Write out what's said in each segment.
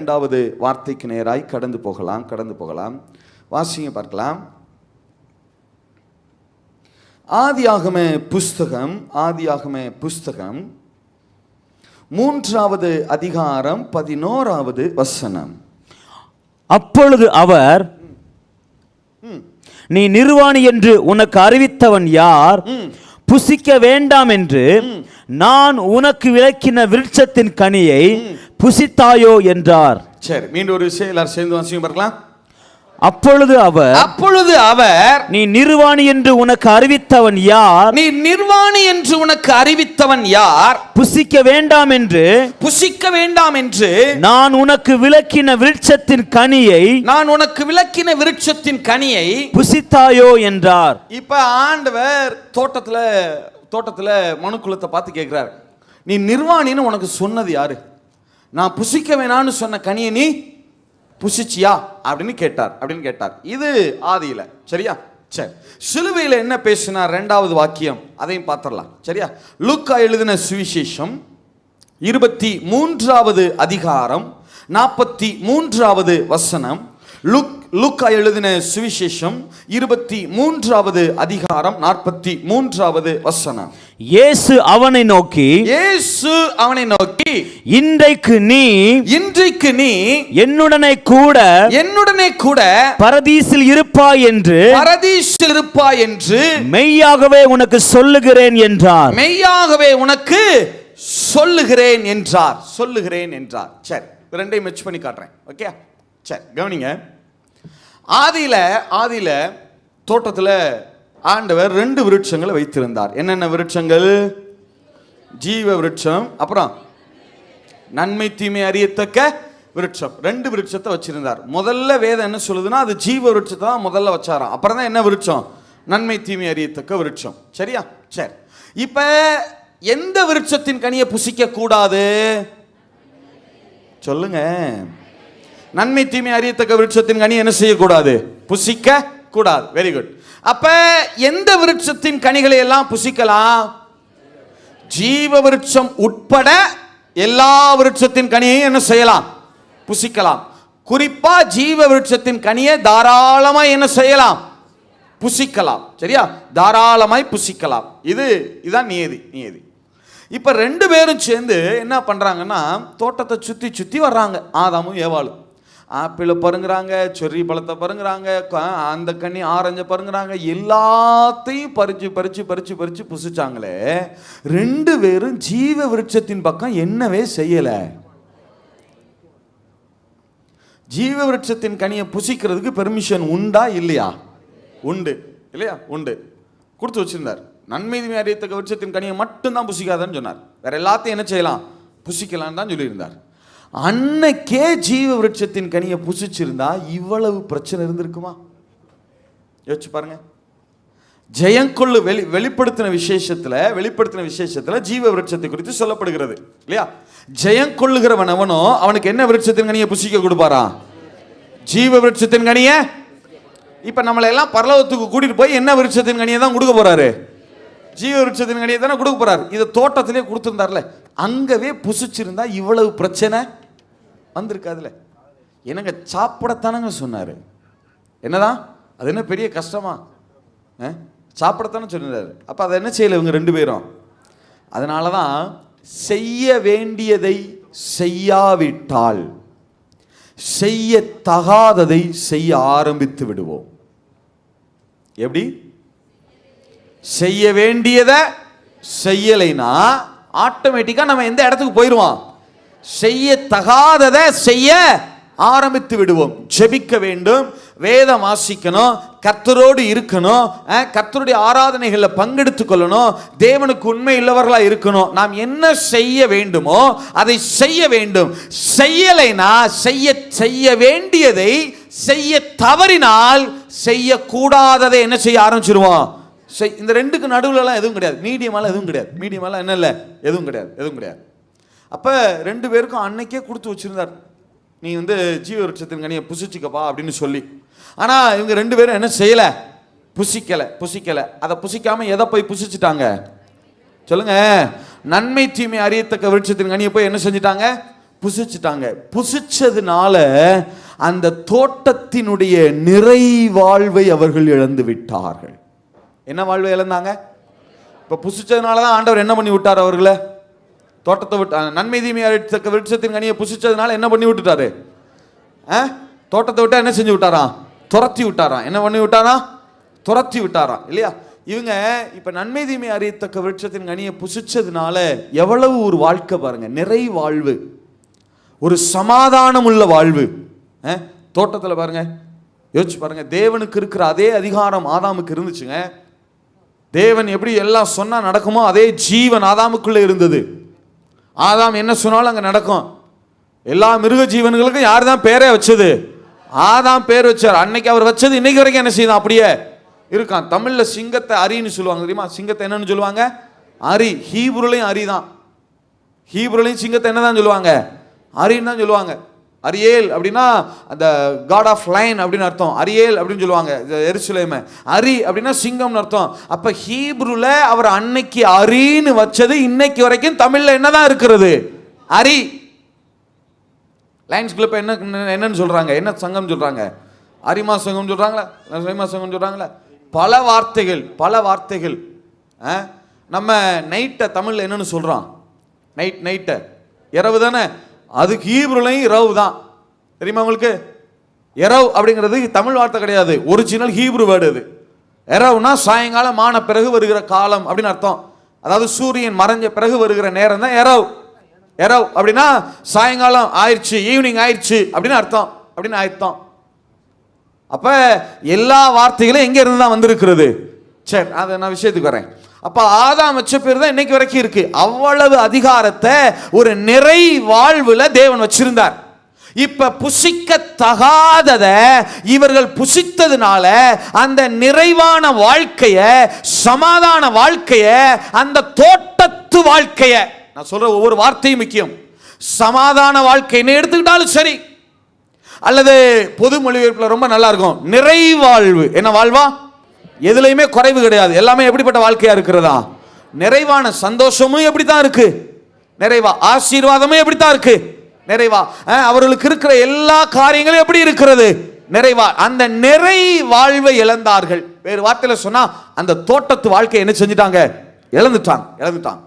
இரண்டாவது வார்த்தைக்கு நேராய் கடந்து போகலாம். வாசிங்க பார்க்கலாம். ஆதியாகம புஸ்தகம் 3வது அதிகாரம் 11வது வசனம். அப்பொழுது அவர், நீ நிர்வாணி என்று உனக்கு அறிவித்தவன் யார்? புசிக்க வேண்டாம் என்று நான் உனக்கு விலக்கின விருட்சத்தின் கனியை புசித்தாயோ என்றார். சரி, மீண்டும் ஒரு விஷயம் எல்லாரும் சேர்ந்து வாசிங்க பார்க்கலாம். அப்பொழுது அவர், நீ நிர்வாணி என்று உனக்கு அறிவித்தவன் யார்? புசிக்க வேண்டாம் என்று நான் உனக்கு விலக்கின விருட்சத்தின் கனியை புசித்தாயோ என்றார். இப்ப ஆண்டவர் தோட்டத்துல மனுக்குலத்தை பார்த்து கேட்கிறார், நீ நிர்வாணின்னு உனக்கு சொன்னது யாரு? நான் புசிக்க வேணான்னு சொன்ன கனியை நீ புசிச்சியா அப்படின்னு கேட்டார். இது ஆதியில. சரியா? சரி, சிலுவையில என்ன பேசினார்? 2வது வாக்கியம், அதையும் பார்த்துடலாம். சரியா? லூக்கா எழுதின சுவிசேஷம் 23வது அதிகாரம் 43வது வசனம். லூக்கா எழுதின சுவிசேஷம் 23வது அதிகாரம் 43வது வசனம். இயேசு அவனை நோக்கி, இன்றைக்கு நீ என்னுடனே கூட பரதீசில் இருப்பாய் என்று மெய்யாகவே உனக்கு சொல்லுகிறேன் என்றார். சரி, ரெண்டையும் மெச் பண்ணி காட்டுறேன். ஓகே, சரி, கவனிங்க. ஆதியில தோட்டத்தில் ஆண்டவர் 2 விருட்சங்களை வைத்திருந்தார். என்னென்ன விருட்சங்கள்? ஜீவ விருட்சம், அப்புறம் நன்மை தீமை அறியத்தக்க விருட்சம். 2 விருட்சத்தை வச்சிருந்தார். முதல்ல வேதம் என்ன சொல்லுதுன்னா, அது ஜீவ விருட்சத்தை தான் முதல்ல வச்சாராம். அப்புறம் தான் என்ன விருட்சம்? நன்மை தீமை அறியத்தக்க விருட்சம். சரியா? சரி, இப்ப எந்த விருட்சத்தின் கனியை புசிக்க கூடாது சொல்லுங்க? நன்மை தீமை அறியத்தக்க விருட்சத்தின் கனி என்ன செய்யக்கூடாது? புசிக்க கூடாது. Very good. அப்ப எந்த விருட்சத்தின் கனிகளை எல்லாம் புசிக்கலாம்? ஜீவ விருட்சம் உட்பட எல்லா விருட்சத்தின் கனியையும் என்ன செய்யலாம்? புசிக்கலாம். குறிப்பா ஜீவ விருட்சத்தின் கனியை தாராளமாய் என்ன செய்யலாம்? புசிக்கலாம். சரியா? தாராளமாய் புசிக்கலாம். இதுதான் நியதி. இப்ப 2 பேரும் சேர்ந்து என்ன பண்றாங்கன்னா, தோட்டத்தை சுத்தி வர்றாங்க. ஆதாமும் ஏவாளும் ஆப்பிளை பருங்குறாங்க, செர்ரி பழத்தை பருங்குறாங்க, அந்த கனி ஆரஞ்சை பருங்குறாங்க. எல்லாத்தையும் பறிச்சு புசிச்சாங்களே. 2 பேரும் ஜீவ விருட்சத்தின் பக்கம் என்னவே செய்யல. ஜீவ விருட்சத்தின் கனியை புசிக்கிறதுக்கு பெர்மிஷன் உண்டா இல்லையா? உண்டு. கொடுத்து வச்சிருந்தார். நன்மை தீமை அறியத்தக்க விருட்சத்தின் கனியை மட்டும்தான் புசிக்காதன்னு சொன்னார். வேற எல்லாத்தையும் என்ன செய்யலாம்? புசிக்கலாம் தான் சொல்லியிருந்தார். அன்னைக்கே ஜீவ விருட்சத்தின் கனியை புசிச்சிருந்தா இவ்வளவு பிரச்சனை இருந்திருக்குமா? யோசிச்சு பாருங்க. ஜெயங்கொள்ளு வெளிப்படுத்தின விசேஷத்துல ஜீவ விருட்சத்தை குறித்து சொல்லப்படுகிறது இல்லையா? ஜெயங்கொள்ளுகிறவன் அவனோ அவனுக்கு என்ன விருட்சத்தின் கனியை புசிக்க கொடுப்பாரா? ஜீவ விருட்சத்தின் கனியை. இப்ப நம்மளை எல்லாம் பரலோகத்துக்கு கூட்டிட்டு போய் என்ன விருட்சத்தின் கனியை தான் கொடுக்க போறாரு? ஜீவ விருட்சத்தின் கனியை தானே கொடுக்க போறாரு. இதை தோட்டத்திலே கொடுத்திருந்தார்ல, அங்கவே புசிச்சிருந்தா இவ்வளவு பிரச்சனை வந்திருக்காதுல. என்னங்க, சாப்பிடத்தானங்க சொன்னாரு. என்னதான் அது என்ன பெரிய கஷ்டமா? சாப்பிடத்தானே சொன்னாரு. அப்ப அதை என்ன செய்யல இவங்க 2 பேரும்? அதனாலதான் செய்ய வேண்டியதை செய்யாவிட்டால் செய்ய தகாததை செய்ய ஆரம்பித்து விடுவோம். எப்படி? செய்ய வேண்டியதை செய்யலைனா ஆட்டோமேட்டிக்கா நம்ம எந்த இடத்துக்கு போயிடுவோம்? செய்ய தகாததை செய்ய ஆரம்பித்து விடுவோம். ஜெபிக்க வேண்டும், வேதம் வாசிக்கணும், கர்த்தரோடு இருக்கணும், கர்த்தருடைய ஆராதனைகளில் பங்கெடுத்துக் கொள்ளணும், தேவனுக்கு உண்மை உள்ளவர்களா இருக்கணும். நாம் என்ன செய்ய வேண்டுமோ அதை செய்ய வேண்டும். செய்யலைனா செய்ய வேண்டியதை செய்ய தவறினால் செய்யக்கூடாததை என்ன செய்ய ஆரம்பிச்சிருவோம்? இந்த 2க்கு நடுவுலலாம் எதுவும் கிடையாது. மீடியமாலாம் என்ன இல்லை, எதுவும் கிடையாது. அப்ப 2 பேருக்கும் அன்னைக்கே கொடுத்து வச்சிருந்தார், நீ ஜீவ விருட்சத்தின் கனியை புசிச்சுக்கப்பா அப்படின்னு சொல்லி. ஆனா இவங்க 2 பேரும் என்ன செய்யல? புசிக்கல. அதை புசிக்காம எதை போய் புசிச்சுட்டாங்க சொல்லுங்க? நன்மை தீமை அறியத்தக்க விருட்சத்தின் கனியை போய் என்ன செஞ்சிட்டாங்க? புசிச்சிட்டாங்க. புசிச்சதுனால அந்த தோட்டத்தினுடைய நிறைவாழ்வை அவர்கள் இழந்து விட்டார்கள். என்ன வாழ்வை இழந்தாங்க? இப்ப புசிச்சதுனால தான் ஆண்டவர் என்ன பண்ணி விட்டார்? அவர்களை தோட்டத்தை விட்டு, நன்மை தீமை அறியத்தக்க விருட்சத்தின் கனியை புசிச்சதுனால என்ன பண்ணி விட்டுட்டாரு? தோட்டத்தை விட்டா என்ன செஞ்சு விட்டாராம்? துரத்தி விட்டாராம். என்ன பண்ணி விட்டாராம்? துரத்தி விட்டாராம் இல்லையா? இவங்க இப்ப நன்மை தீமை அறியத்தக்க விருட்சத்தின் கனியை புசிச்சதுனால எவ்வளவு ஒரு வாழ்க்கை பாருங்க, நிறை வாழ்வு, ஒரு சமாதானம் உள்ள வாழ்வு. தோட்டத்தில் பாருங்க, யோசிச்சு பாருங்க, தேவனுக்கு இருக்கிற அதே அதிகாரம் ஆதாமுக்கு இருந்துச்சுங்க. தேவன் எப்படி எல்லாம் சொன்னா நடக்குமோ அதே ஜீவன் ஆதாமுக்குள்ள இருந்தது. ஆதாம் என்ன சொன்னாலும் அங்க நடக்கும். எல்லா மிருக ஜீவன்களுக்கும் யார் தான் பேரே வச்சது? ஆதாம் பேர் வச்சார். அன்னைக்கு அவர் வச்சது இன்னைக்கு வரைக்கும் என்ன செய்யுது? அப்படியே இருக்கான். தமிழ்ல சிங்கத்தை அரின்னு சொல்லுவாங்க தெரியுமா? சிங்கத்தை என்னன்னு சொல்லுவாங்க? அரி. ஹீப்ருலையும் அரி தான். ஹீப்ருலையும் சிங்கத்தை என்னதான் சொல்லுவாங்க? அரின்னு தான் சொல்லுவாங்க. அரியேல் அப்படின்னா அந்த காட் ஆஃப் லைன் அப்படின்னு அர்த்தம். அரியேல் அப்படின்னு சொல்லுவாங்க எருசலேமை. அரி அப்படின்னா சிங்கம்னு அர்த்தம். அப்ப ஹீப்ருல அவர் அன்னைக்கு அரின்னு வச்சது இன்னைக்கு வரைக்கும் தமிழ்ல என்னதான் இருக்கிறது? அரி. லைன்ஸ் கிளப் என்னன்னு சொல்றாங்க? என்ன சங்கம் சொல்றாங்க? அரிமா சங்கம் சொல்றாங்களா? சைமா சங்கம் சொல்றாங்களா? பல வார்த்தைகள், பல வார்த்தைகள். நம்ம நைட்டை தமிழ்ல என்னன்னு சொல்றோம்? நைட்டை இரவு தானே. அது ஹீப்ருலையும் இரவு தான். தெரியுமா உங்களுக்கு? இரவு அப்படிங்கிறது தமிழ் வார்த்தை கிடையாது, ஒரிஜினல் ஹீப்ரு வேர்டு அது. இரவுனா சாயங்காலம் ஆன பிறகு வருகிற காலம் அப்படின்னு அர்த்தம். அதாவது சூரியன் மறைஞ்ச பிறகு வருகிற நேரம் தான் இரவு. இரவு அப்படின்னா சாயங்காலம் ஆயிடுச்சு, ஈவினிங் ஆயிடுச்சு அப்படின்னு அர்த்தம். அப்படின்னு அர்த்தம். அப்ப எல்லா வார்த்தைகளும் எங்க இருந்து தான் வந்திருக்கிறது? சரி, அதை நான் விஷயத்துக்கு வரேன். அப்ப ஆதாம் வச்ச பேர் தான் இன்னைக்கு வரைக்கும் இருக்கு. அவ்வளவு அதிகாரத்தை ஒரு நிறை வாழ்வுல தேவன் வச்சிருந்தார். இப்ப புசிக்க தகாதத இவர்கள் புசித்ததுனால அந்த நிறைவான வாழ்க்கைய, சமாதான வாழ்க்கைய, அந்த தோட்டத்து வாழ்க்கைய, நான் சொல்ற ஒவ்வொரு வார்த்தையும் முக்கியம். சமாதான வாழ்க்கைன்னு எடுத்துக்கிட்டாலும் சரி, அல்லது பொது மொழிபெயர்ப்புல ரொம்ப நல்லா இருக்கும் நிறைவாழ்வு. என்ன வாழ்வா? எதுலையுமே குறைவு கிடையாது. எல்லாமே எப்படிப்பட்ட வாழ்க்கையா இருக்கிறதா? நிறைவான. சந்தோஷமும் எப்படித்தான் இருக்கு? நிறைவா. ஆசீர்வாதமும் எப்படித்தான் இருக்கு? நிறைவா. அவர்களுக்கு இருக்கிற எல்லா காரியங்களும் எப்படி இருக்கிறது? நிறைவா. அந்த நிறை வாழ்வை இழந்தார்கள். வேறு வார்த்தையில சொன்னா அந்த தோட்டத்து வாழ்க்கை என்ன செஞ்சிட்டாங்க? இழந்துட்டாங்க.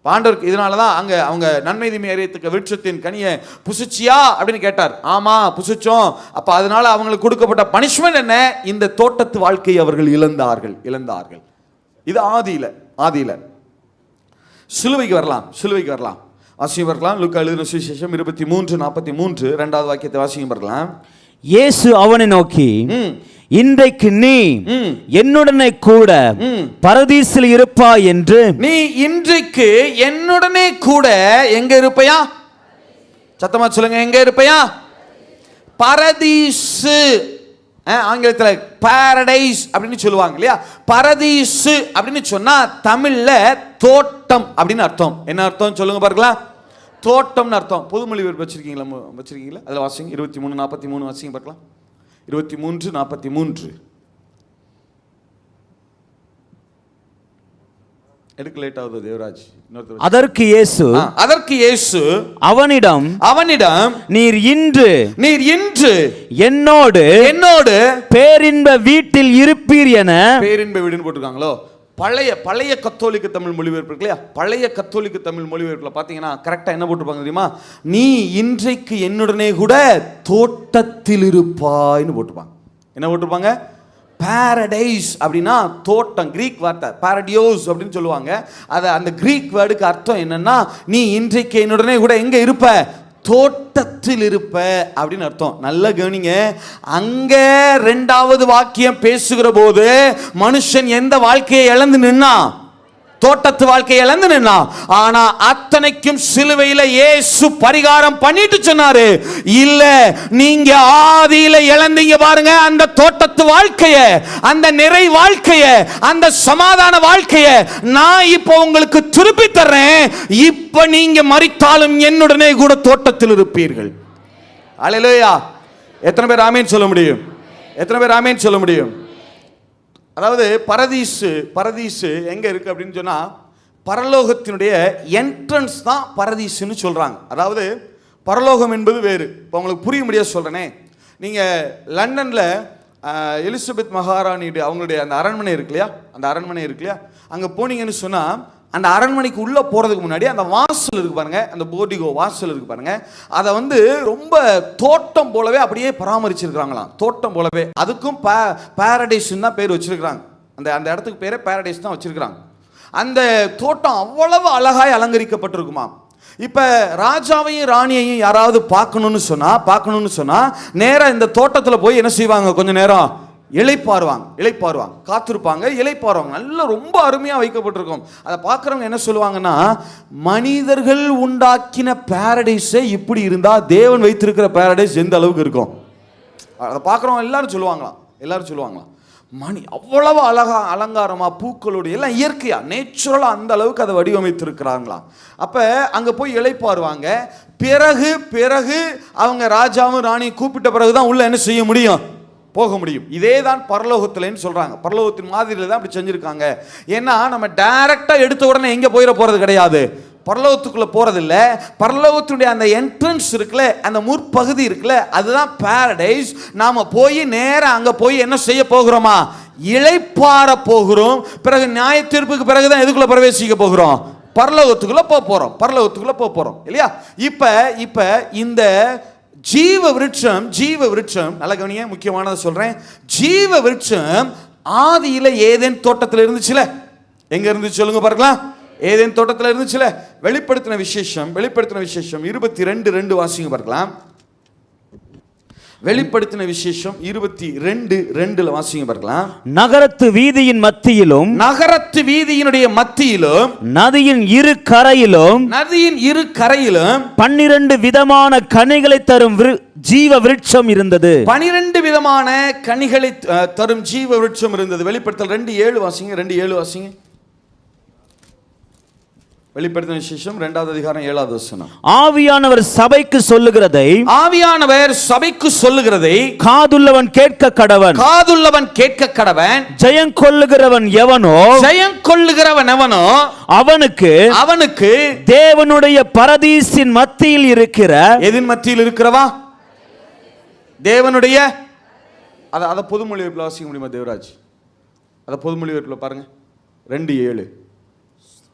பாண்டவருக்கு இதனாலதான் அங்க அவங்க நன்மை தீமை அறியத்தக்க விருட்சத்தின் கனியை புசிச்சியா அப்படின்னு கேட்டார். ஆமா புசிச்சோம். அப்ப அதனால அவங்களுக்கு கொடுக்கப்பட்ட பனிஷ்மெண்ட் என்ன? இந்த தோட்டத்து வாழ்க்கையை அவர்கள் இழந்தார்கள். இது ஆதியில. சிலுவைக்கு வரலாம். வாசியம் பார்க்கலாம். லூக்கா எழுதின சுவிசேஷம் 23:43 இரண்டாவது வாக்கியத்தை வாசியம் பார்க்கலாம். இயேசு அவனை நோக்கி, இன்றைக்கு நீ என்னுடனே கூட பரதீசில் இருப்பாய் என்று. நீ இன்றைக்கு என்னுடனே கூட எங்க இருப்பையா? சத்தமா சொல்லுங்க, எங்க இருப்பையா? பரதீசு. ஆங்கிலத்தில் பாரடைஸ் அப்படின்னு சொல்லுவாங்க இல்லையா? பரதீசு அப்படின்னு சொன்னா தமிழ்ல தோட்டம் அப்படின்னு அர்த்தம். என்ன அர்த்தம் சொல்லுங்க பார்க்கலாம்? தோட்டம்னு அர்த்தம். பொது மொழிபெயர்ப்பு வச்சிருக்கீங்களா? அதில் வாசிங்க 23:43 வாசிங்க பார்க்கலாம். 23:43 எடுக்க லேட் ஆகுது தேவராஜ். அதற்கு இயேசு அவனிடம் நீர் இன்று என்னோடு பேரின்ப வீட்டில் இருப்பீர் என. பேரின்ப வீடுன்னு போட்டிருக்காங்களோ? பழைய கத்தோலிக்க தமிழ் மொழிபெயர்ப்பு இல்லையா? பழைய கத்தோலிக்க தமிழ் மொழிபெயர்ப்புல பாத்தீங்கன்னா கரெக்டா என்ன போட்டிருப்பாங்க தெரியுமா? நீ இன்றைக்கு என்னுடனே கூட தோட்டத்தில் இருப்பாய்னு போட்டிருப்பாங்க. என்ன போட்டிருப்பாங்க? பாரடைஸ் அப்படின்னா தோட்டம். கிரீக் வார்த்தை பாரடியோஸ் அப்படின்னு சொல்லுவாங்க. அந்த கிரீக் வேர்டுக்கு அர்த்தம் என்னன்னா, நீ இன்றைக்கு என்னுடனே கூட எங்க இருப்ப? தோட்டத்தில் இருப்ப அப்படின்னு அர்த்தம். நல்ல கவனிங்க. அங்க இரண்டாவது வாக்கியம் பேசுகிற போது மனுஷன் எந்த வாழ்க்கையை இழந்து நின்னா? தோட்டத்து வாழ்க்கையை இழந்து நின்னா. ஆனா அத்தனைக்கும் சிலுவையில இயேசு பரிகாரம் பண்ணிட்டு சொன்னாரு, இல்ல நீங்க ஆதியில இழந்தீங்க பாருங்க அந்த தோட்டத்து வாழ்க்கைய, அந்த நிறை வாழ்க்கைய, அந்த சமாதான வாழ்க்கைய நான் இப்போ உங்களுக்கு திருப்பி தர்றேன். இப்ப நீங்க மரித்தாலும் என்னுடனே கூட தோட்டத்தில் இருப்பீர்கள். அல்லேலூயா. எத்தனை பேர் ஆமென் சொல்ல முடியும்? அதாவது பரதீசு எங்க இருக்கு அப்படின்னு சொன்னா, பரலோகத்தினுடைய என்ட்ரன்ஸ் தான் பரதீசுன்னு சொல்கிறாங்க. அதாவது பரலோகம் என்பது வேறு. இப்போ உங்களுக்கு புரிய முடியாது சொல்கிறேனே, நீங்கள் லண்டனில் எலிசபெத் மகாராணியுடைய அவங்களுடைய அந்த அரண்மனை இருக்கு இல்லையா, அந்த அரண்மனை இருக்கு இல்லையா, அங்கே போனீங்கன்னு சொன்னால் அந்த அரண்மனைக்கு உள்ளே போகிறதுக்கு முன்னாடி அந்த வாசல் இருக்குது பாருங்கள், அந்த போர்டிகோ வாசல் இருக்குது பாருங்கள், அதை வந்து ரொம்ப தோட்டம் போலவே அப்படியே பராமரிச்சிருக்கிறாங்களாம், தோட்டம் போலவே. அதுக்கும் பாரடைஸ்ன்னு தான் பேர் வச்சிருக்கிறாங்க. அந்த அந்த இடத்துக்கு பேரே பாரடைஸ் தான் வச்சிருக்கிறாங்க. அந்த தோட்டம் அவ்வளவு அழகாய் அலங்கரிக்கப்பட்டிருக்குமா. இப்போ ராஜாவையும் ராணியையும் யாராவது பார்க்கணும்னு சொன்னால் நேராக இந்த தோட்டத்தில் போய் என்ன செய்வாங்க, கொஞ்சம் நேரம் இளைப்பாருவாங்க, காத்திருப்பாங்க, இளைப்பாருவாங்க. நல்லா ரொம்ப அருமையாக வைக்கப்பட்டிருக்கும். அதை பார்க்குறவங்க என்ன சொல்லுவாங்கன்னா, மனிதர்கள் உண்டாக்கின பாரடைஸே இப்படி இருந்தால் தேவன் வைத்திருக்கிற பாரடைஸ் எந்த அளவுக்கு இருக்கும். அதை பார்க்குறவங்க எல்லாரும் சொல்லுவாங்களாம் அவ்வளவு அலங்காரமா பூக்களோடு எல்லாம் இயற்கையா நேச்சுரலா அந்த அளவுக்கு அதை வடிவமைத்திருக்கிறாங்களாம். அப்ப அங்க போய் இளைப்பாருவாங்க. பிறகு அவங்க ராஜாவும் ராணி கூப்பிட்ட பிறகுதான் உள்ள என்ன செய்ய முடியும், போக முடியும். இதே தான் பரலோகத்தில்னு சொல்றாங்க. பரலோகத்தின் மாதிரியில தான் அப்படி செஞ்சிருக்காங்க. ஏன்னா நம்ம டைரக்டா எடுத்த உடனே எங்க போயிட போறது கிடையாது, பரலோகத்துக்குள்ள போறதில்ல. பரலோகத்துடைய அந்த என்ட்ரன்ஸ் இருக்குல்ல, அந்த முற்பகுதி இருக்குல்ல, அதுதான் பாரடைஸ். நாம போய் நேரம் அங்க போய் என்ன செய்ய போகிறோமா, இளைப்பாற போகிறோம். பிறகு நியாய தீர்ப்புக்கு பிறகுதான் எதுக்குள்ள பிரவேசிக்க போகிறோம், பரலோகத்துக்குள்ள போக போறோம் இல்லையா. இப்ப இந்த ஜீவ விருட்சம் நல்ல கவனிங்க, முக்கியமானதை சொல்றேன். ஜீவ விருட்சம் ஆதியில ஏதேன் தோட்டத்தில் இருந்துச்சுல, எங்க இருந்துச்சு சொல்லுங்க பார்க்கலாம், ஏதேன் தோட்டத்தில் இருந்துச்சுல. வெளிப்படுத்தின விசேஷம் 22:2 வாசிங்க பார்க்கலாம். வெளிப்படுத்தின விசேஷம் 22:2 வாசிங்க பார்க்கலாம். நகரத்து வீதியின் மத்தியிலும், நகரத்து வீதியினுடைய மத்தியிலும், நதியின் இரு கரையிலும் 12 விதமான கனிகளை தரும் ஜீவ விருட்சம் இருந்தது. 12 விதமான கனிகளை தரும் ஜீவ விருட்சம் இருந்தது. வெளிப்படுத்தல் 2:7 வாசிங்க. 2:7 வாசிங்க. வெளிப்படுத்தின விசேஷம் 2வது அதிகாரம் 7வது வசனம். ஆவியானவர் சபைக்கு சொல்லுகிறதை காதுள்ளவன் கேட்க கடவன். ஜெயம் கொள்ளுகிறவன் எவனோ அவனுக்கு தேவனுடைய பரதீசின் மத்தியில் இருக்கிற, எதின் மத்தியில் இருக்கிறவா, தேவனுடைய, அத பொது மொழிபெயர்ப்புல வாசிக்க முடியுமா தேவராஜ்? அத பொது மொழிபெயர்ப்புல பாருங்க. 2:7.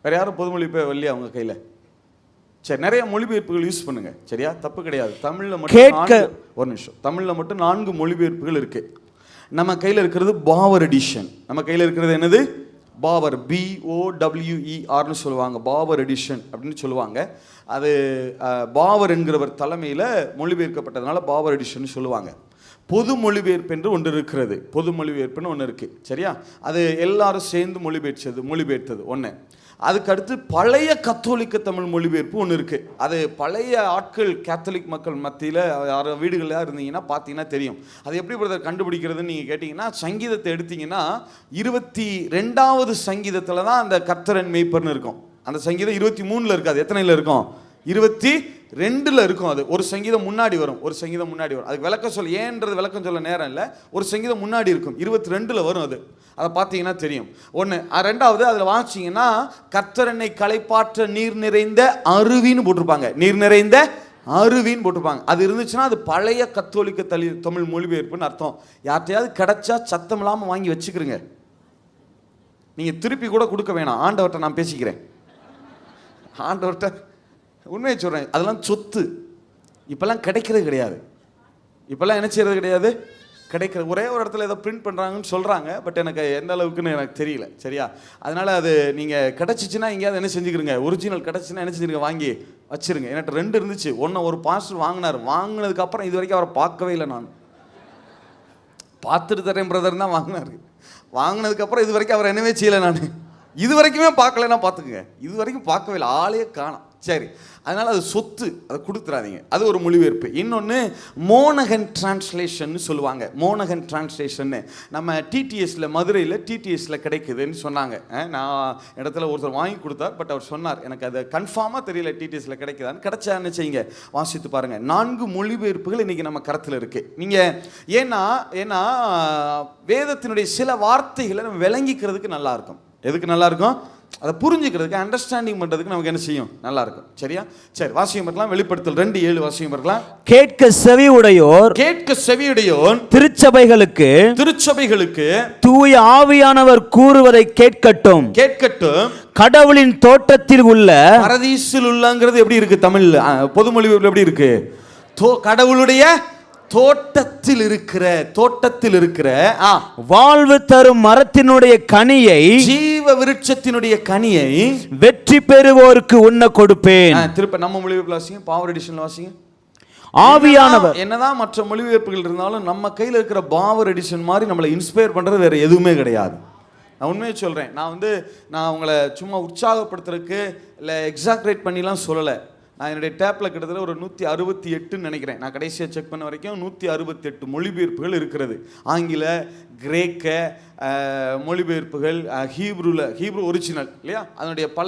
வேற யாரும் பொது மொழிபெயர்ப்பு இல்லையா அவங்க கையில? சரி, நிறைய மொழிபெயர்ப்புகள் யூஸ் பண்ணுங்க, சரியா? தப்பு கிடையாது. தமிழ்ல மட்டும் ஒரு நிமிஷம், தமிழ்ல மட்டும் 4 மொழிபெயர்ப்புகள் இருக்கு. நம்ம கையில இருக்கிறது பாவர் எடிஷன். நம்ம கையில இருக்கிறது என்னது? பாவர், BOWERன்னு சொல்லுவாங்க, பாவர் எடிஷன் அப்படின்னு சொல்லுவாங்க. அது பாவர் என்கிறவர் தலைமையில் மொழிபெயர்க்கப்பட்டதுனால பாவர் எடிஷன் சொல்லுவாங்க. பொது மொழிபெயர்ப்பு என்று ஒன்று இருக்கிறது. பொது மொழிபெயர்ப்புன்னு ஒன்று இருக்குது, சரியா? அது எல்லாரும் சேர்ந்து மொழிபெயர்த்தது ஒன்று. அதுக்கடுத்து பழைய கத்தோலிக்க தமிழ் மொழிபெயர்ப்பு ஒன்று இருக்குது. அது பழைய ஆட்கள், கேத்தலிக் மக்கள் மத்தியில் யாரோ வீடுகளில் இருந்தீங்கன்னா பார்த்தீங்கன்னா தெரியும். அது எப்படி பிரதர் கண்டுபிடிக்கிறதுன்னு நீங்கள் கேட்டிங்கன்னா, சங்கீதத்தை எடுத்தீங்கன்னா 22வது சங்கீதத்தில் தான் அந்த கர்த்தரன் மேய்ப்பர்னு இருக்கும். அந்த சங்கீதம் 23ல் இருக்காது. எத்தனையில் இருக்கும்? 22ல் இருக்கும். அது ஒரு சங்கீதம் முன்னாடி வரும், அதுக்கு விளக்கம் சொல்ல, ஏன்றது விளக்கம் சொல்ல நேரம் இல்லை. ஒரு சங்கீதம் முன்னாடி இருக்கும், 22ல் வரும். அதை பார்த்தீங்கன்னா தெரியும். ஒன்று. ரெண்டாவது, அதில் வாசிச்சிங்கன்னா கர்த்தரனை களைப்பாற்ற நீர் நிறைந்த அருவின்னு போட்டிருப்பாங்க. அது இருந்துச்சுன்னா அது பழைய கத்தோலிக்க தமிழ் மொழிபெயர்ப்புன்னு அர்த்தம். யார்ட்டையாவது கிடைச்சா சத்தம் இல்லாமல் வாங்கி வச்சுக்கிறீங்க. நீங்கள் திருப்பி கூட கொடுக்க வேணாம், ஆண்டவர்கிட்ட நான் பேசிக்கிறேன். ஆண்டவர்கிட்ட உண்மையை சொல்கிறேன், அதெல்லாம் சொத்து. இப்போல்லாம் கிடைக்கிறது கிடையாது. இப்போல்லாம் என்ன செய்கிறது கிடையாது, கிடைக்கிற ஒரே ஒரு இடத்துல ஏதோ பிரிண்ட் பண்ணுறாங்கன்னு சொல்கிறாங்க. பட் எனக்கு எந்த அளவுக்குன்னு எனக்கு தெரியல, சரியா? அதனால் அது நீங்கள் கிடச்சிச்சின்னா எங்கேயாவது என்ன செஞ்சுக்கிறீங்க, ஒரிஜினல் கிடச்சின்னா என்ன செஞ்சுருங்க, வாங்கி வச்சுருங்க. என்கிட்ட 2 இருந்துச்சு. ஒன்று ஒரு பாஸ்டர் வாங்கினதுக்கப்புறம் இது வரைக்கும் அவரை பார்க்கவே இல்லை. நான் பார்த்துட்டு தரேன் பிரதர் தான் வாங்கினதுக்கப்புறம் இது வரைக்கும் அவர் என்னவே செய்யலை. நான் இது வரைக்குமே பார்க்கலன்னா பார்த்துக்குங்க, இது வரைக்கும் பார்க்கவே இல்லை, ஆளே காணோம். சரி, அதனால் அது சொத்து, அதை கொடுத்துறாதீங்க. அது ஒரு மொழிபெயர்ப்பு. இன்னொன்று மோனகன் டிரான்ஸ்லேஷன் சொல்லுவாங்க. மோனகன் டிரான்ஸ்லேஷன்னு நம்ம டிடிஎஸ்ல, மதுரையில் டிடிஎஸ்ல கிடைக்குதுன்னு சொன்னாங்க. நான் இடத்துல ஒருத்தர் வாங்கி கொடுத்தார். பட் அவர் சொன்னார், எனக்கு அது கன்ஃபார்மாக தெரியல டிடிஎஸ்ல கிடைக்குதான்னு. கிடைச்சா என்ன செய்யுங்க, வாசித்து பாருங்கள். 4 மொழிபெயர்ப்புகள் இன்றைக்கி நம்ம கருத்தில் இருக்குது. நீங்கள் ஏன்னா வேதத்தினுடைய சில வார்த்தைகளை நம்ம விளங்கிக்கிறதுக்கு நல்லாயிருக்கும். எதுக்கு நல்லாயிருக்கும்? அதை புரிஞ்சுக்கிறதுக்கு, அண்டர்ஸ்டாண்டிங் பண்றதுக்கு நமக்கு என்ன செய்யும், நல்லா இருக்கும். சரியா? சரி, வாசியம் இருக்கலாம். வெளிப்படுத்தல் 2:7 வாசியம் இருக்கலாம். கேட்க செவி உடையோர், கேட்க செவியுடையோன் திருச்சபைகளுக்கு தூய ஆவியானவர் கூறுவதை கேட்கட்டும். கடவுளின் தோட்டத்தில் உள்ள, பரதீசில் உள்ளங்கிறது எப்படி இருக்கு தமிழ்ல, பொதுமொழியில் எப்படி இருக்கு, கடவுளுடைய தோட்டத்தில் இருக்கிற வாழ்வு தரும் மரத்தினுடைய கனியை, ஜீவ விருட்சத்தினுடைய கனியை வெற்றி பெறுவோருக்கு உண்ண கொடுப்பேன். திருப்ப நம்ம மொழிபெயர்ப்பு வாசிங்க, பவர் எடிஷன் வாசிங்க. ஆவியானவர், என்னதான் மற்ற மொழிபெயர்ப்புகள் இருந்தாலும் நம்ம கையில் இருக்கிற பவர் எடிஷன் மாதிரி நம்மளை இன்ஸ்பயர் பண்றது வேற எதுவுமே கிடையாது. நான் உண்மையை சொல்றேன். நான் உங்களை சும்மா உற்சாகப்படுத்துறதுக்கு இல்லை எக்ஸாக்ரேட் பண்ணிலாம் சொல்லலை. நான் என்னுடைய டேப்பில் கிட்டத்தட்ட ஒரு 168 நினைக்கிறேன். நான் கடைசியாக செக் பண்ண வரைக்கும் 168 மொழிபெயர்ப்புகள் இருக்கிறது. ஆங்கில, கிரேக்க மொழிபெயர்ப்புகள், ஹீப்ரு ஒரிஜினல் இல்லையா, அதனுடைய பல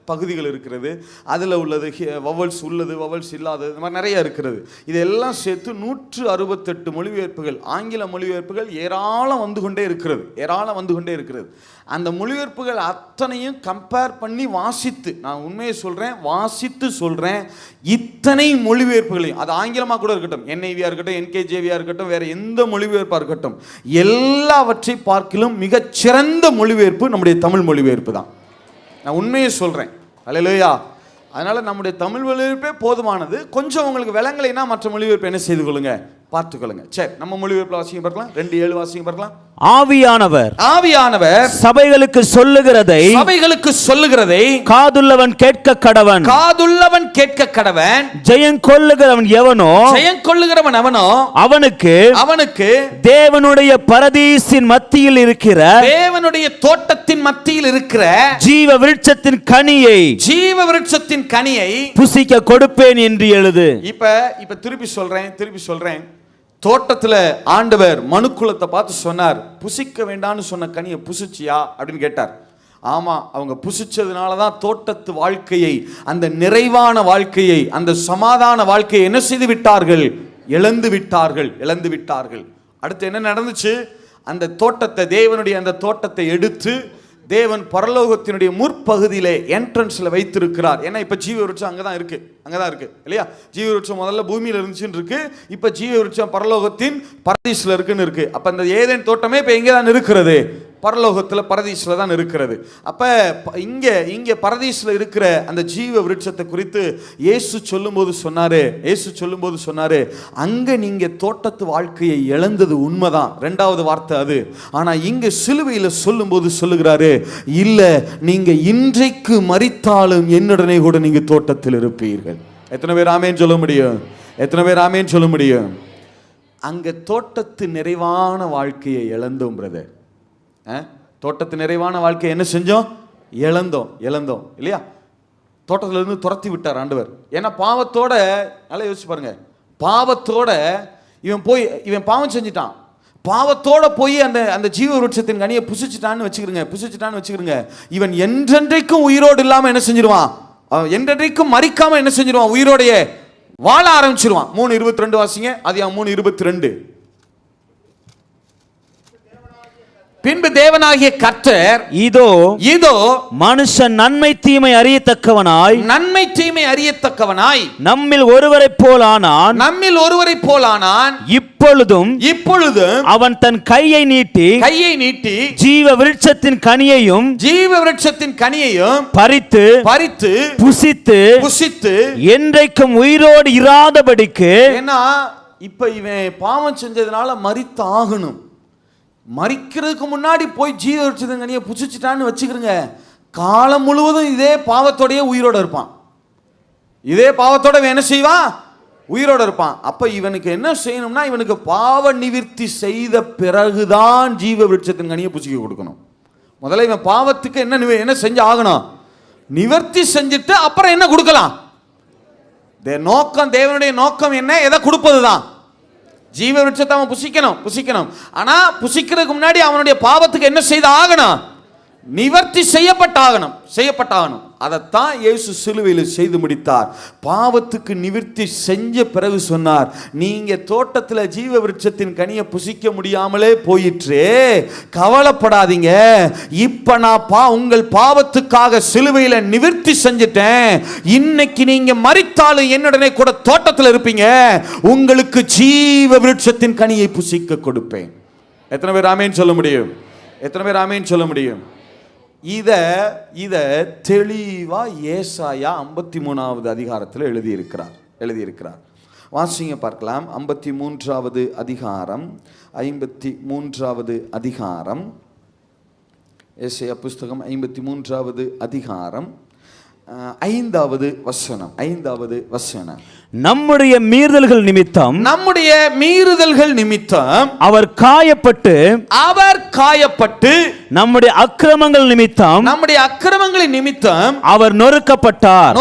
பகுதிகள் இருக்கிறது. அதில் உள்ளது வவல்ஸ் உள்ளது, வவல்ஸ் இல்லாதது, இந்த மாதிரி நிறைய இருக்கிறது. இதெல்லாம் சேர்த்து 168 மொழிபெயர்ப்புகள், ஆங்கில மொழிபெயர்ப்புகள் ஏராளம் வந்து கொண்டே இருக்கிறது. அந்த மொழிபெயர்ப்புகள் அத்தனையும் கம்பேர் பண்ணி வாசித்து, நான் உண்மையை சொல்கிறேன், இத்தனை மொழிபெயர்ப்புகளையும், அது ஆங்கிலமாக கூட இருக்கட்டும், NIV-ஆ இருக்கட்டும், NKJV-ஆ இருக்கட்டும், வேறு எந்த மொழிபெயர்ப்பாக இருக்கட்டும், எல்லாவற்றை பார்க்கிலும் மிகச்சிறந்த மொழிபெயர்ப்பு நம்முடைய தமிழ் மொழிபெயர்ப்பு தான். நான் உண்மையை சொல்கிறேன். அல்லேலூயா. அதனால் நம்முடைய தமிழ் மொழிபெயர்ப்பே போதுமானது. கொஞ்சம் உங்களுக்கு விளங்கலைன்னா மற்ற மொழிபெயர்ப்பு என்ன செய்து கொள்ளுங்க, பார்த்துக்கொள்ளுங்க. சரி, நம்ம மொழிபெயர்ப்பு வாசிங்க பார்க்கலாம். 2:7 வாசிங்க பார்க்கலாம். ஆவியானவர் சபைகளுக்கு சொல்லுகிறதை காதுள்ளவன் கேட்க கடவன். ஜெயம் கொள்ளுகிறவன் எவனோ அவனுக்கு தேவனுடைய பரதீசின் மத்தியில் இருக்கிற, தேவனுடைய தோட்டத்தின் மத்தியில் இருக்கிற ஜீவ விருட்சத்தின் கனியை புசிக்க கொடுப்பேன் என்று எழுது. இப்ப திருப்பி சொல்றேன். தோட்டத்தில் ஆண்டவர் மனுக்குலத்தை பார்த்து சொன்னார், புசிக்க வேண்டாம்னு சொன்ன கனியை புசிச்சியா அப்படின்னு கேட்டார். ஆமா, அவங்க புசிச்சதுனால தான் தோட்டத்து வாழ்க்கையை, அந்த நிறைவான வாழ்க்கையை, அந்த சமாதான வாழ்க்கையை என்ன செய்து விட்டார்கள், இழந்து விட்டார்கள். அடுத்து என்ன நடந்துச்சு, அந்த தோட்டத்தை, தேவனுடைய அந்த தோட்டத்தை எடுத்து தேவன் பரலோகத்தினுடைய முற்பகுதியிலே என்ட்ரன்ஸ்ல வைத்திருக்கிறார். ஏன்னா இப்ப ஜீவ விருட்சம் அங்கதான் இருக்கு இல்லையா. ஜீவ விருட்சம் முதல்ல பூமியில இருந்துச்சுன்னு இருக்கு, இப்ப ஜீவ விருட்சம் பரலோகத்தின் பரதீஸ்ல இருக்குன்னு இருக்கு. அப்ப அந்த ஏதேன் தோட்டமே இப்ப எங்கதான் இருக்கிறது, பரலோகத்தில் பரதீஸ்ல தான் இருக்கிறது. அப்ப இங்க பரதீஸ்ல இருக்கிற அந்த ஜீவ விருட்சத்தை குறித்து இயேசு சொல்லும்போது சொன்னாரு, அங்க நீங்க தோட்டத்து வாழ்க்கையை இழந்தது உண்மைதான், 2வது வார்த்தை அது. ஆனா இங்க சிலுவையில் சொல்லும்போது சொல்லுகிறாரு, இல்ல, நீங்க இன்றைக்கு மரித்தாலும் என்னுடனே கூட நீங்க தோட்டத்தில் இருப்பீர்கள். எத்தனை பேர் ஆமேன் சொல்ல முடியும்? அங்க தோட்டத்து நிறைவான வாழ்க்கையை இழந்தோம் பிரதர். தோட்டத்து நிறைவான வாழ்க்கை என்ன செஞ்சோம், இழந்தோம் இல்லையா. தோட்டத்துல இருந்து துரத்தி விட்டார் ஆண்டவர். ஏன்னா பாவத்தோட, நல்லா யோசிச்சு பாருங்க, பாவத்தோட இவன் பாவம் செஞ்சிட்டான், பாவத்தோட போய் அந்த ஜீவ விருட்சத்தின் கனியை புசிச்சிட்டான்னு வச்சுக்கிறங்க, இவன் என்றென்றைக்கும் உயிரோடு இல்லாம என்ன செஞ்சிருவான், என்றென்றைக்கும் மரிக்காம என்ன செஞ்சிருவான், உயிரோடையே வாழ ஆரம்பிச்சிருவான். 3:22 வாசிங்க. அது 3:22. பின்பு தேவனாகிய கர்த்தர், இதோ மனுஷன் நன்மை தீமை அறியத்தக்கவனாய் நம்மில் ஒருவரைப் போலானான். இப்பொழுதும் அவன் தன் கையை நீட்டி ஜீவ விருட்சத்தின் கனியையும் பறித்து புசித்து என்றைக்கும் உயிரோடு இராதபடிக்கு. ஏன்னா இப்ப இவன் பாவம் செஞ்சதுனால மரித்து ஆகணும். மரிக்கிறதுக்கு முன்னாடி போய் ஜீவ விருட்சத்தின் கனியை புசிச்சிட்டான்னு வச்சுக்கிறங்க, காலம் முழுவதும் இதே பாவத்தோடய உயிரோட இருப்பான். என்ன செய்வான், உயிரோட இருப்பான். அப்ப இவனுக்கு என்ன செய்யணும்னா, இவனுக்கு பாவ நிவிர்த்தி செய்த பிறகுதான் ஜீவ விருட்சத்தின் கனியை புசிக்க கொடுக்கணும். முதல்ல இவன் பாவத்துக்கு என்ன செஞ்சு ஆகணும், நிவர்த்தி செஞ்சுட்டு அப்புறம் என்ன கொடுக்கலாம். தேவனுடைய நோக்கம் என்ன, எதை கொடுப்பதுதான். ஜீவ விருட்சத்தை அவன் புசிக்கணும். ஆனா புசிக்கிறதுக்கு முன்னாடி அவனுடைய பாவத்துக்கு என்ன செய்து ஆகணும், நிவர்த்தி செய்யப்பட்டாகணும். அதைத்தான் இயேசு சிலுவையில் செய்து முடித்தார். பாவத்துக்கு நிவிர்த்தி செஞ்ச பிறகு சொன்னார், நீங்க தோட்டத்தில் ஜீவ விருட்சத்தின் கனியை புசிக்க முடியாமலே போயிற்று, கவலைப்படாதீங்க, இப்ப நான் உங்கள் பாவத்துக்காக சிலுவையில் நிவிர்த்தி செஞ்சிட்டேன், இன்னைக்கு நீங்க மரித்தாலும் என்னுடனே கூட தோட்டத்தில் இருப்பீங்க, உங்களுக்கு ஜீவ விருட்சத்தின் கனியை புசிக்க கொடுப்பேன். எத்தனை பேர் ஆமேன் சொல்ல முடியும்? எத்தனை பேர் ஆமேன் சொல்ல முடியும்? இத தெளிவா ஏசாயா 53வது அதிகாரத்தில் எழுதியிருக்கிறார். வாசிங்க பார்க்கலாம். 53வது அதிகாரம், 53வது அதிகாரம், ஏசாயா புஸ்தகம் 53வது அதிகாரம் 5வது வசனம். நம்முடைய மீறுதல்கள் நிமித்தம் அவர் காயப்பட்டு நம்முடைய அக்கிரமங்களின் நிமித்தம் அவர் நொறுக்கப்பட்டார்.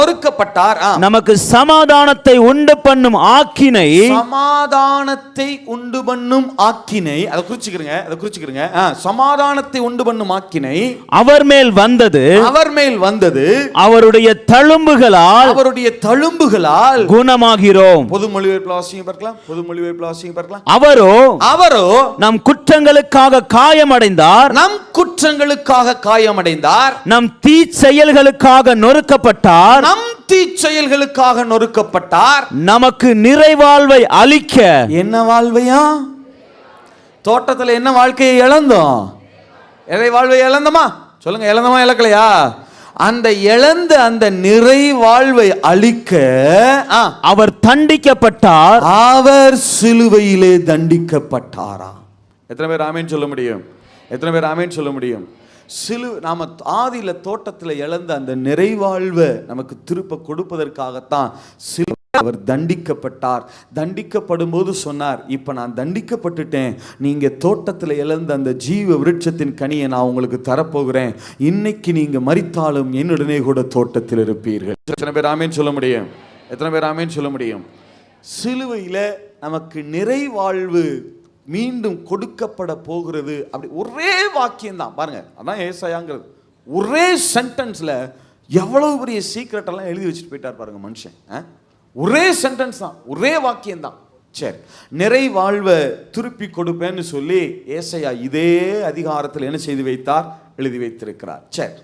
நமக்கு சமாதானத்தை உண்டு பண்ணும் ஆக்கினை, அதை குறிச்சுக்கிறீங்க. சமாதானத்தை உண்டு பண்ணும் ஆக்கினை அவர் மேல் வந்தது. அவருடைய தழும்புகளால் குணமாகிறோம். பொது மொழிபெயர்ப்பு பார்க்கலாம். அவரோ நம் குற்றங்களுக்காக காயமடைந்தார், நம் தீச்செயல்களுக்காக நொறுக்கப்பட்டார், நமக்கு நிறைவாழ்வை அளிக்க. என்ன வாழ்வையா? தோட்டத்தில் என்ன வாழ்க்கையை இழந்தோம்? நிறைவாழ்வை இழந்தோமா? சொல்லுங்க, இழந்தோமா இழக்கலையா? அந்த இழந்த அந்த நிறைவாழ்வை அளிக்க அவர் தண்டிக்கப்பட்டார், அவர் சிலுவையிலே தண்டிக்கப்பட்டாரா? எத்தனை பேர் ஆமேன் சொல்ல முடியும்? நாம ஆதியில தோட்டத்தில் இழந்த அந்த நிறைவாழ்வை நமக்கு திருப்ப கொடுப்பதற்காகத்தான் அவர் தண்டிக்கப்பட்டார். தண்டிக்கப்படும் போது சொன்னார், இப்ப நான் தண்டிக்கப்பட்டுட்டேன், நீங்க தோட்டத்தில் இழந்த அந்த ஜீவ விருட்சத்தின் கனியை நான் உங்களுக்கு தரப்போகிறேன், இன்னைக்கு நீங்க மரித்தாலும் என்னுடனே கூட தோட்டத்தில் இருப்பீர்கள். எத்தனை பேர் ஆமேன் சொல்ல முடியும்? சிலுவையில நமக்கு நிறைவாழ்வு மீண்டும் கொடுக்கப்பட போகிறது. அப்படி ஒரே வாக்கியம் தான் பாருங்க, அதான் ஏசாயாங்கிறது. ஒரே சென்டென்ஸ்ல எவ்வளவு பெரிய சீக்ரெட் எல்லாம் எழுதி வச்சுட்டு போயிட்டார் பாருங்க மனுஷன். ஒரே சென்டென்ஸ் தான், ஒரே வாக்கியம் தான். சரி, நிறைவாழ்வை திருப்பி கொடுப்பேன்னு சொல்லி ஏசாயா இதே அதிகாரத்தில் என்ன செய்து வைத்தார்? எழுதி வைத்திருக்கிறார். சரி,